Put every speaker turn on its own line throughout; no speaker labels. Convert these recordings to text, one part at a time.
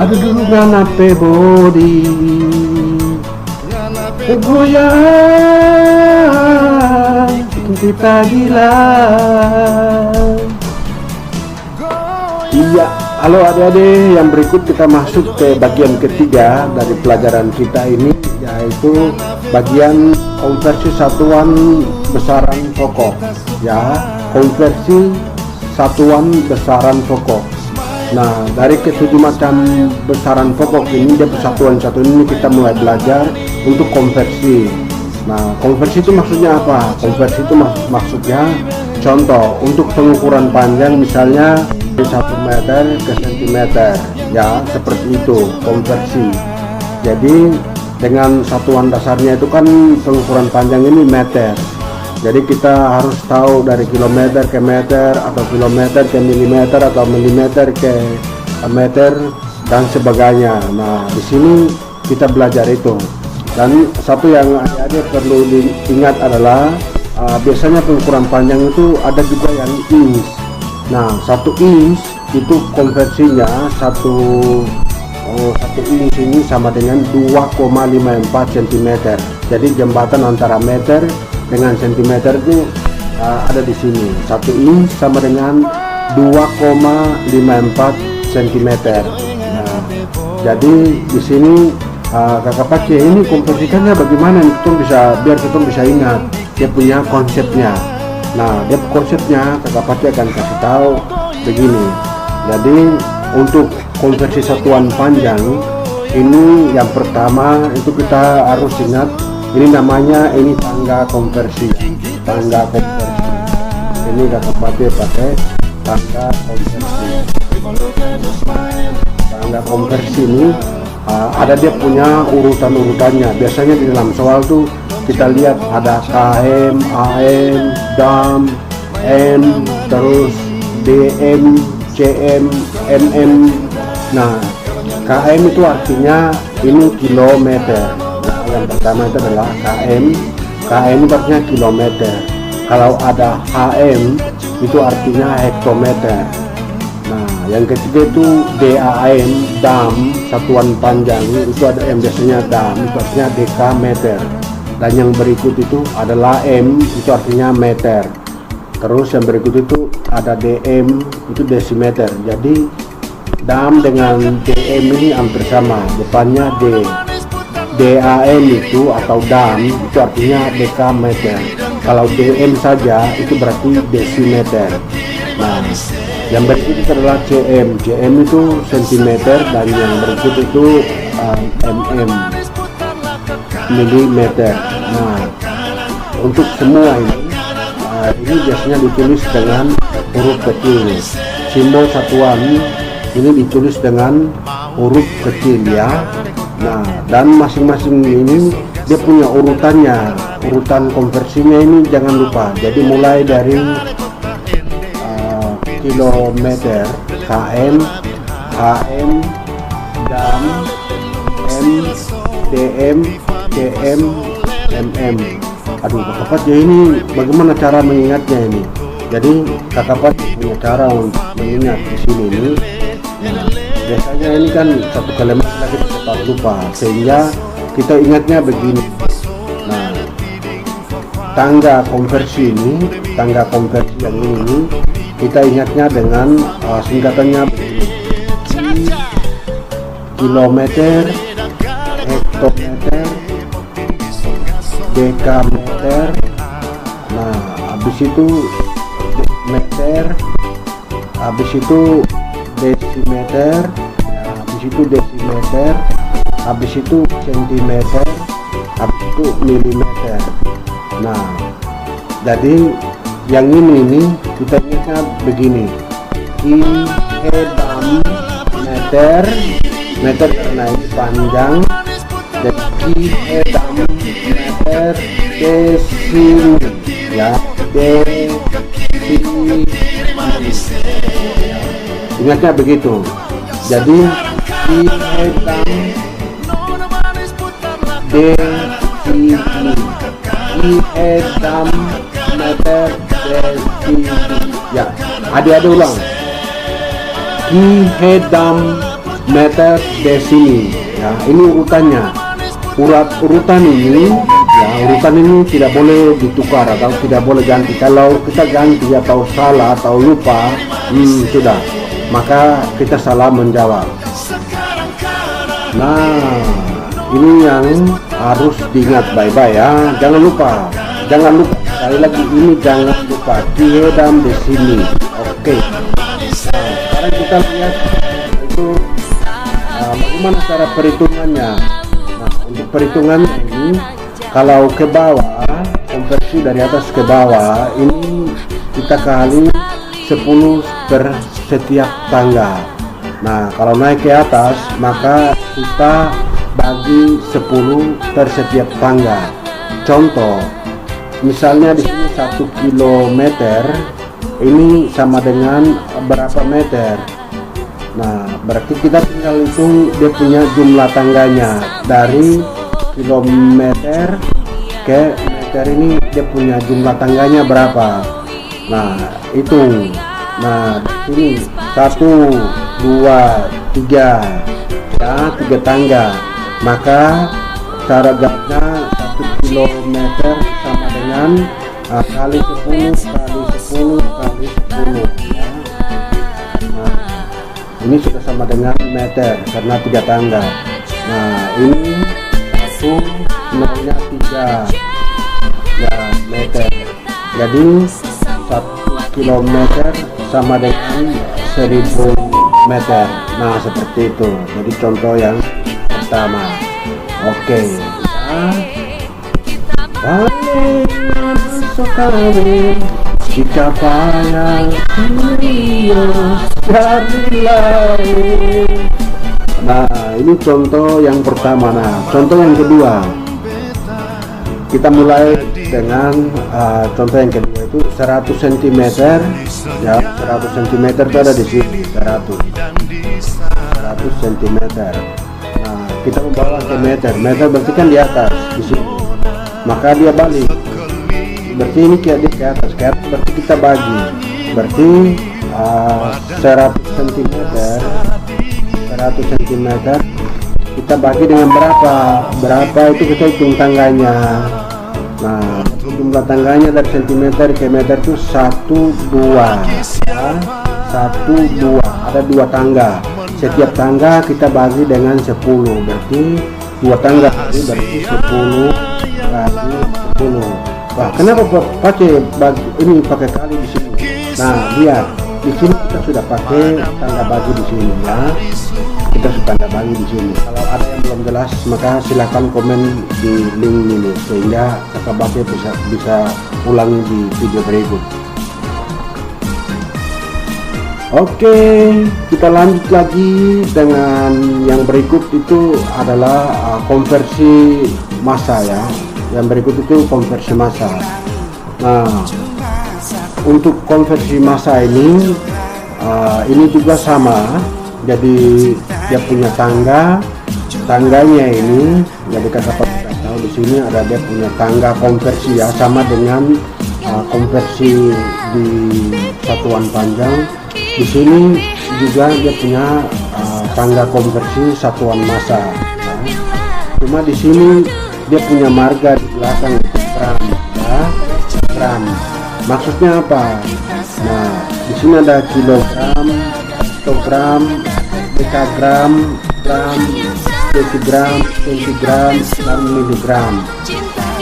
Aduh dulu nganape body goyang kita gila. Iya, halo adik-adik, yang berikut kita masuk ke bagian ketiga dari pelajaran kita ini, yaitu bagian konversi satuan besaran pokok. Ya, konversi satuan besaran pokok. Nah, dari ketujuh macam besaran pokok ini, dia persatuan satu ini kita mulai belajar untuk konversi. Nah, konversi itu maksudnya apa? Konversi itu maksudnya, contoh untuk pengukuran panjang misalnya 1 meter ke sentimeter, ya seperti itu konversi. Jadi dengan satuan dasarnya itu kan pengukuran panjang ini meter. Jadi kita harus tahu dari kilometer ke meter, atau kilometer ke milimeter, atau milimeter ke meter dan sebagainya. Nah, di sini kita belajar itu. Dan satu yang adik-adik perlu diingat adalah biasanya pengukuran panjang itu ada juga yang inch. Nah, 1 inch itu konversinya 1 inch ini sama dengan 2,54 cm. Jadi jembatan antara meter dengan sentimeter itu ada di sini. 1 inch sama dengan 2,54 cm. Nah, jadi di sini kakak Pace ini konversikannya bagaimana nih, biar kita bisa ingat dia punya konsepnya. Nah, dia konsepnya kakak Pace akan kasih tahu begini. Jadi untuk konversi satuan panjang ini, yang pertama itu kita harus ingat, ini namanya tangga konversi. Tangga konversi ini kakak Pace pakai tangga konversi. Tangga konversi ini ada dia punya urutannya. Biasanya di dalam soal tuh kita lihat ada km, am, dam, m, terus dm, cm, mm. Nah, km itu artinya ini kilometer. Nah, yang pertama itu adalah km. Km itu artinya kilometer. Kalau ada hm itu artinya hektometer. Nah, yang ketiga itu DAM, dam, satuan panjang, itu ada yang biasanya dam, itu artinya dekameter. Dan yang berikut itu adalah M, itu artinya meter. Terus yang berikut itu ada DM, itu desimeter. Jadi dam dengan DM ini hampir sama, depannya D. DAM itu atau dam itu artinya dekameter. Kalau DM saja itu berarti desimeter. Nah, yang berikut itu adalah cm. Cm itu sentimeter, dan yang berikut itu mm, milimeter. Nah, untuk semua ini biasanya ditulis dengan huruf kecil. Simbol satuan ini ditulis dengan huruf kecil, ya. Nah, dan masing-masing ini dia punya urutannya. Urutan konversinya ini jangan lupa. Jadi mulai dari kilometer, km, hm, dam, m, dm, cm, mm. Aduh, kakak Pace ini bagaimana cara mengingatnya ini? Jadi kakak Pace punya cara untuk mengingat di sini ini. Nah, biasanya ini kan satu kalimat kita cepat lupa, sehingga kita ingatnya begini. Nah, tangga konversi yang ini kita ingatnya dengan singkatannya begini: kilometer, hektometer, dekameter. Nah, habis itu meter, habis itu desimeter, habis itu desimeter, habis itu sentimeter, habis itu milimeter. Nah, jadi yang ini kita ingatnya begini: dam, meter karena ini panjang, dan dam, meter, desim, ya, desim. Ingatnya begitu. Jadi dam, dam, meter, desim. Ya, adik-adik ulang. Dam, meter desimi. Ya, ini urutannya. Urutan ini, ya, urutan ini tidak boleh ditukar atau tidak boleh ganti. Kalau kita ganti atau salah atau lupa, sudah, maka kita salah menjawab. Nah, ini yang harus diingat baik-baik ya. Jangan lupa. Sekali lagi ini jangan lupa dihedam di sini. Oke. Nah, sekarang kita lihat itu bagaimana cara perhitungannya. Nah, untuk perhitungan ini, kalau ke bawah, konversi dari atas ke bawah, ini kita kali 10 per setiap tangga. Nah, kalau naik ke atas, maka kita bagi 10 per setiap tangga. Contoh, misalnya di sini 1 kilometer, ini sama dengan berapa meter? Nah, berarti kita tinggal hitung dia punya jumlah tangganya. Dari kilometer ke meter ini dia punya jumlah tangganya berapa? Nah, hitung. Nah, di sini 1, 2, 3, ya, 3 tangga. Maka cara gabungnya 1 kilometer sama dengan kali 10 kali 10 ya. Nah, ini sudah sama dengan meter karena 3 tangga. Nah, ini 1 nolnya 3 ya meter. Jadi 1 kilometer sama dengan 1000 meter. Nah, seperti itu. Jadi contoh yang pertama. Oke ya. Bagaimana sekali jika payah dari lain. Nah, ini contoh yang pertama. Nah, contoh yang kedua, kita mulai dengan contoh yang kedua itu 100 cm ya. 100 cm itu ada di sini, 100 cm. Nah, kita membawa ke meter berarti kan di atas di sini, maka dia balik, berarti ini dia ke atas berarti kita bagi, berarti 100 cm kita bagi dengan berapa itu kita hitung tangganya. Nah, jumlah tangganya dari centimeter ke meter itu 1, 2 ya. 1, 2 ada 2 tangga. Setiap tangga kita bagi dengan 10, berarti 2 tangga berarti 10 kali 10. Wah, kenapa pakai ini pakai kali di sini? Nah, lihat di sini kita sudah pakai tangga bagi di sini ya. Kita sudah tangga bagi di sini. Kalau ada yang belum jelas, maka silakan komen di link ini sehingga kakak Bakti bisa ulangi di video berikut. Oke, kita lanjut lagi dengan yang berikut itu adalah konversi massa ya. Yang berikut itu konversi massa. Nah, untuk konversi massa ini juga sama. Jadi dia punya tangganya ini. Jadi kakak tahu di sini ada dia punya tangga konversi ya, sama dengan konversi di satuan panjang. Di sini juga dia punya tangga konversi satuan massa. Nah, cuma di sini dia punya marga di belakang itu gram ya, gram. Maksudnya apa? Nah, di sini ada kilogram, hektogram, dekagram, gram, desigram, centigram, dan miligram.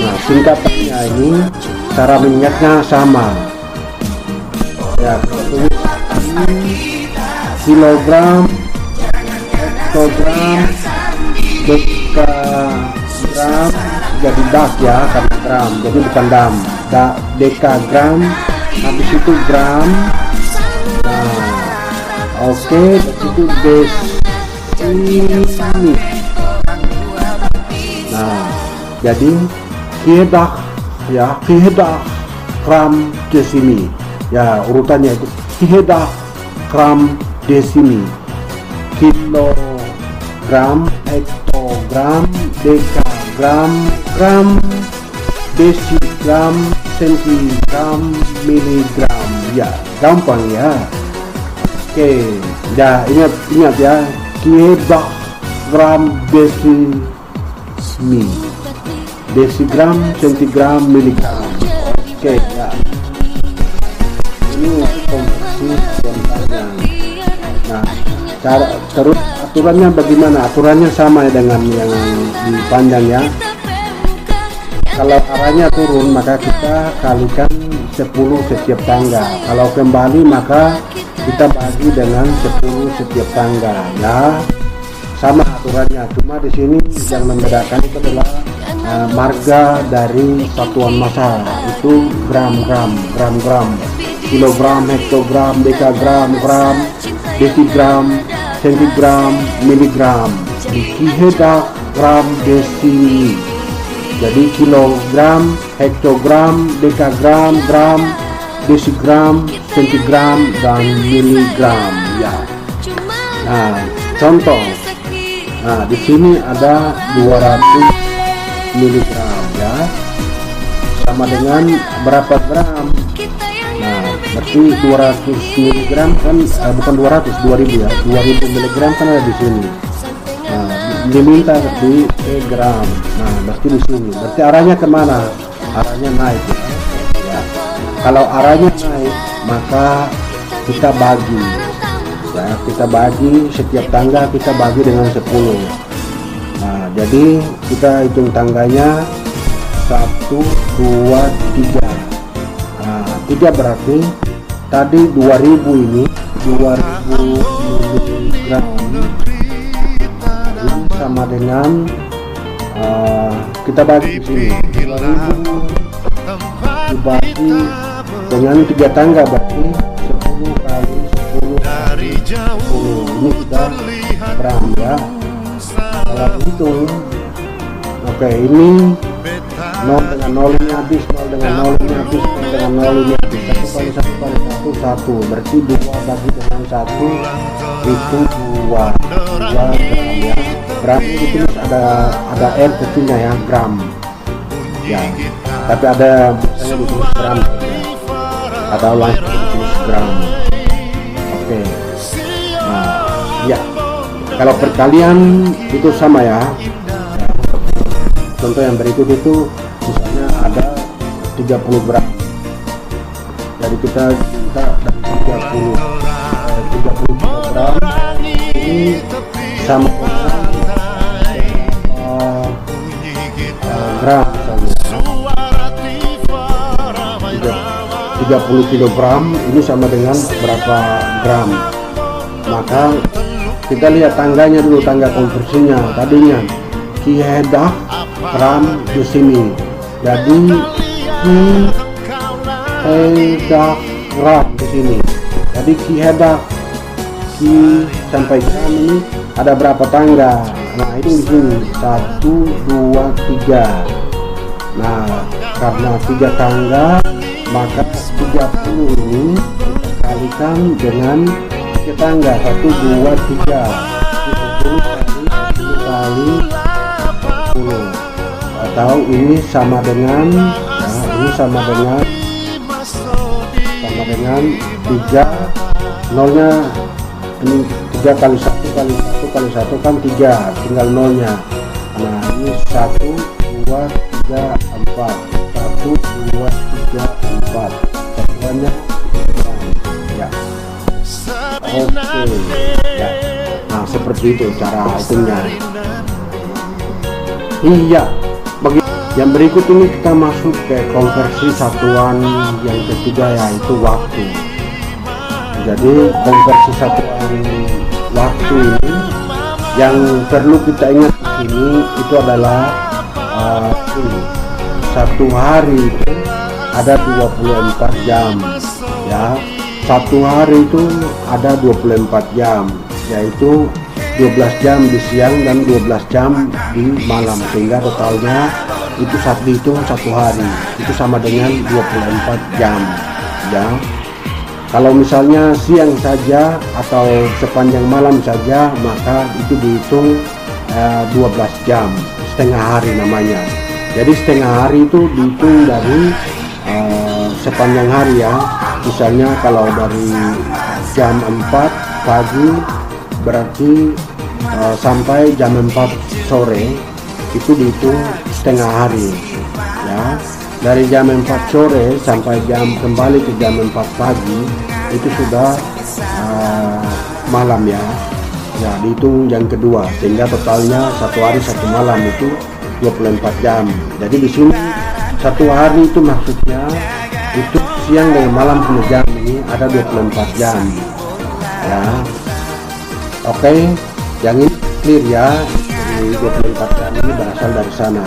Nah, singkatannya ini cara mengingatnya sama ya. Kilogram, hektogram, dekagram, jadi dak ya, karena gram, jadi bukan dam. Dekagram, habis itu gram. Nah, oke, itu desimi. Nah, jadi kiedah ya, kiedah gram desimi ya, urutannya itu kiedah gram desimi, kilogram, hektogram, dekagram, gram, desigram, centigram, miligram ya, gampang ya. Oke, ya ingat ya, kilogram desigram centigram miligram. Oke ya, ini untuk konversi yang panjang. Nah, terus aturannya bagaimana? Aturannya sama ya dengan yang di panjang ya. Kalau arahnya turun maka kita kalikan 10 setiap tangga. Kalau kembali maka kita bagi dengan 10 setiap tangga ya. Sama aturannya, cuma di sini yang membedakan itu adalah marga dari satuan massa, itu gram, kilogram, hektogram, dekagram, gram, desigram, centigram, miligram, kilogram, desi. Jadi kilogram, hektogram, dekagram, gram, desigram, centigram, dan miligram ya. Nah, contoh. Nah, di sini ada 200 miligram ya. Sama dengan berapa gram? Nah, berarti 200 miligram kan bukan 2000 ya. 2000 miligram kan ada di sini. Nah, diminta di gram. Nah, berarti di sini. Berarti arahnya kemana? Arahnya naik ya. Kalau arahnya naik, maka kita bagi ya, kita bagi setiap tangga, kita bagi dengan 10. Nah, jadi kita hitung tangganya 1, 2, 3. Nah, 3 berarti tadi 2000 ini 2000 miligram ini sama dengan kita bagi di sini 2000 dibagi dengan 3 tangga berarti 10 kali 10 ini sudah gram ya. Kalau hitung, oke, ini 0 dengan 0 ini habis, 0 dengan 0 ini habis, 0 dengan 0 ini habis, 1 kali 1 kali 1 1, berarti 2 bagi dengan 1 itu 2 gram ya. Gram itu ada R kecilnya ya, gram ya, tapi ada biasanya ditulis gram ya, atau langsung ditulis gram. Oke. Nah, ya, kalau perkalian itu sama ya. Contoh yang berikut itu misalnya ada 30 gram, jadi kita dari 30 gram ini sama gram misalnya 30 kilogram ini sama dengan berapa gram. Maka kita lihat tangganya dulu, tangga konversinya tadinya kilogram di sini, jadi kilogram di sini, jadi kilogram sampai gram ini ada berapa tangga. Nah, ini di sini 1, 2, 3. Nah, karena 3 tangga maka 30 ini kita kalikan dengan 3 tangga, 1, 2, 3, 10 kali 10, atau ini sama dengan ini sama dengan 3, nolnya ini 3 kali 1 kali 1 kali 1 kan 3, tinggal nolnya. Nah, ini 1, 2, 3, 4, 1, 2, 3, 4, satuannya ya. Oke ya. Nah, seperti itu cara hitungnya. Iya, bagi yang berikut ini kita masuk ke konversi satuan yang ketiga, yaitu waktu. Jadi konversi satuan waktu ini yang perlu kita ingat di sini itu adalah satu hari itu ada 24 jam ya. Satu hari itu ada 24 jam, yaitu 12 jam di siang dan 12 jam di malam, sehingga totalnya itu dihitung satu hari itu sama dengan 24 jam ya. Kalau misalnya siang saja atau sepanjang malam saja, maka itu dihitung 12 jam, setengah hari namanya. Jadi setengah hari itu dihitung dari sepanjang hari ya. Misalnya kalau dari jam 4 pagi berarti sampai jam 4 sore itu dihitung setengah hari ya. Dari jam 4 sore sampai kembali ke jam 4 pagi itu sudah malam ya. Ya, dihitung yang kedua, sehingga totalnya satu hari satu malam itu 24 jam. Jadi di sini satu hari itu maksudnya itu siang dan malam punya jam ini ada 24 jam ya. Oke, yang ini clear ya. Jadi 24 jam ini berasal dari sana.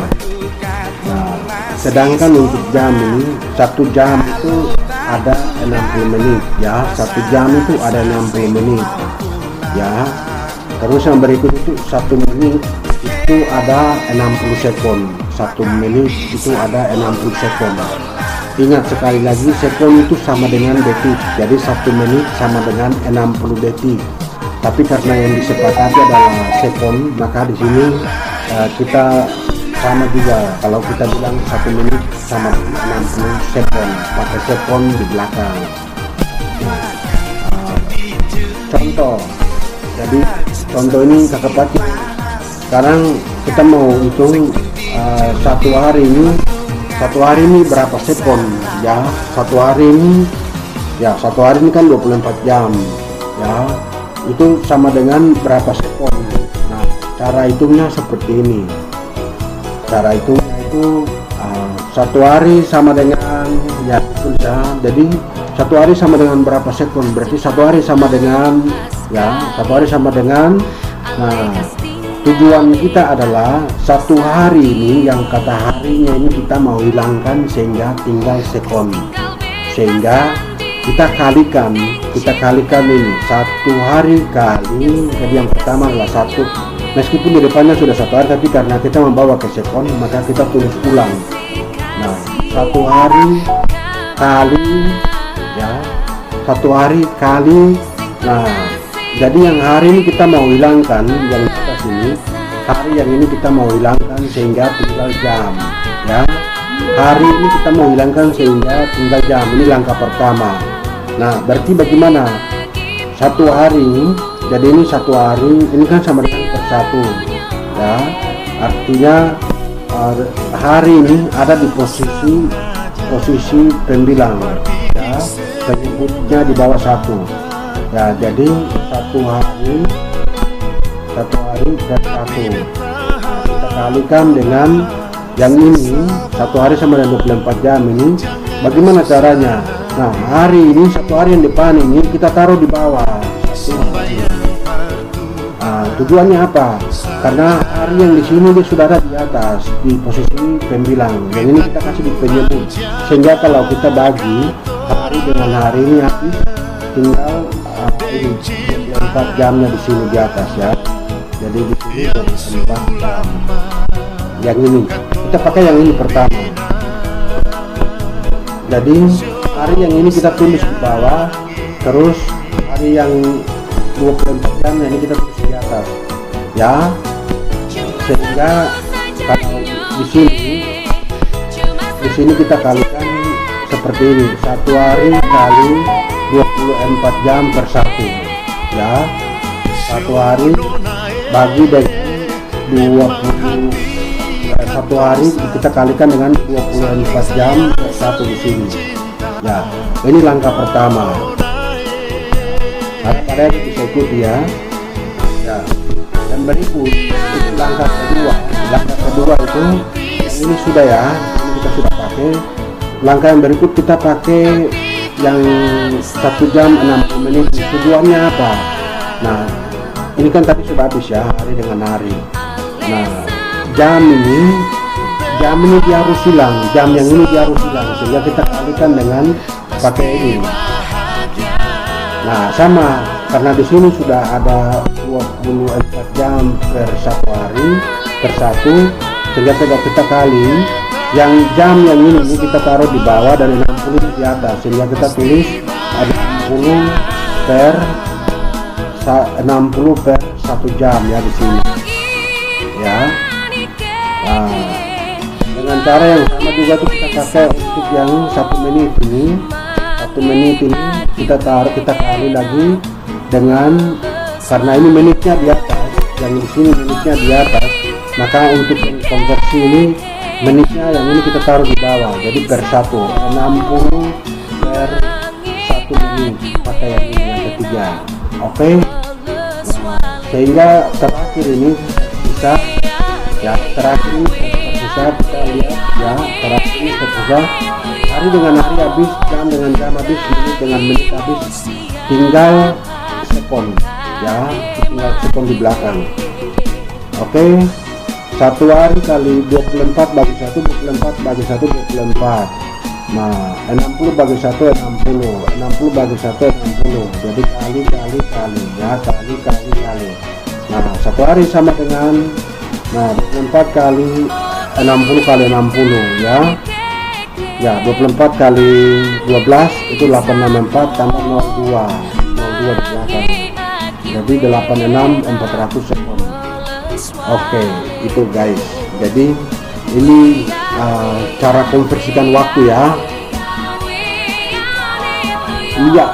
Nah, sedangkan untuk jam ini, satu jam itu ada 60 menit ya. Satu jam itu ada 60 menit ya. Terus yang berikut itu 1 menit itu ada 60 sekon. 1 menit itu ada 60 sekon. Ingat sekali lagi, sekon itu sama dengan detik. Jadi 1 menit sama dengan 60 detik. Tapi karena yang disepakati adalah sekon, maka di sini kita sama juga. Kalau kita bilang 1 menit sama 60 sekon, pakai sekon di belakang. Contoh. Jadi contoh ini kakak Pati, sekarang kita mau hitung satu hari ini berapa sekon ya. Satu hari ini kan 24 jam ya, itu sama dengan berapa sekon. Nah, cara hitungnya seperti ini. Cara hitungnya itu satu hari sama dengan ya itu ya. Jadi satu hari sama dengan berapa sekon, berarti satu hari sama dengan nah, tujuan kita adalah satu hari ini, yang kata harinya ini kita mau hilangkan sehingga tinggal sekon, sehingga kita kalikan ini satu hari kali. Jadi yang pertama adalah satu, meskipun di depannya sudah satu hari, tapi karena kita membawa ke sekon maka kita tulis ulang. Nah, satu hari kali ya, satu hari kali. Nah, jadi yang hari ini kita mau hilangkan, yang di atas ini, hari yang ini kita mau hilangkan sehingga tinggal jam ya. Hari ini kita mau hilangkan sehingga tinggal jam. Ini langkah pertama. Nah, berarti bagaimana? Satu hari, jadi ini satu hari ini kan sama dengan per satu ya. Artinya hari ini ada di posisi pembilang ya, penyebutnya di bawah satu ya. Jadi satu hari per satu, kita kalikan dengan yang ini, satu hari sama dengan 24 jam ini. Bagaimana caranya? Nah, hari ini, satu hari yang depan ini kita taruh di bawah. Tujuannya apa? Karena hari yang di sini dia sudah ada di atas di posisi pembilang. Yang ini kita kasih di penyebut, sehingga kalau kita bagi hari dengan hari ini habis, tinggal ini 24 jamnya di sini di atas ya. Jadi di sini 24 jam. Yang ini kita pakai yang ini pertama. Jadi hari yang ini kita tulis di bawah, terus hari yang 24 jam ini kita tulis di atas ya. Sehingga kalau di sini kita kalikan seperti ini, satu hari kali 24 jam per satu ya. Satu hari bagi dengan 1 hari kita kalikan dengan 24 jam per satu di sini ya. Ini langkah pertama. Harap bisa ikuti ya. Dan berikut itu langkah kedua. Langkah kedua itu yang ini sudah ya, ini kita sudah pakai. Langkah yang berikut kita pakai yang 1 jam 60 menit. Tujuannya apa? Nah, ini kan tadi sudah habis ya, hari dengan hari. Nah, jam ini dia harus hilang, jam yang ini dia harus hilang, sehingga kita kalikan dengan pakai ini. Nah, sama, karena di sini sudah ada 24 jam per satu hari per satu, sehingga kita kali yang jam yang ini kita taruh di bawah dan 60 di atas, sehingga kita tulis ada 60 per 1 jam ya di sini ya. Nah, dengan cara yang sama juga tuh kita pakai untuk yang 1 menit ini. 1 menit ini kita kali lagi dengan, karena ini menitnya di atas, yang di sini menitnya di atas, maka untuk konversi ini menitnya yang ini kita taruh di bawah, jadi per 60 per 1 menit pakai yang ini yang ketiga. Oke. Sehingga terakhir ini bisa ya, terakhir ini bisa kita lihat ya, terakhir ini bisa hari dengan hari habis, jam dengan jam habis, menit dengan menit habis, tinggal sekon ya, tinggal sekon di belakang. Oke. 1 hari kali 24 bagi 1, 24 bagi 1, 24. Nah 60 bagi 1 60, 60 bagi 1 60, jadi kali ya, kali. Nah 1 hari sama dengan, nah 24 kali 60 kali 60 ya, ya 24 kali 12 itu 864 tambah 02 di belakang, jadi 86 400 sekon. Oke, itu guys, jadi ini cara konversikan waktu ya. Iya.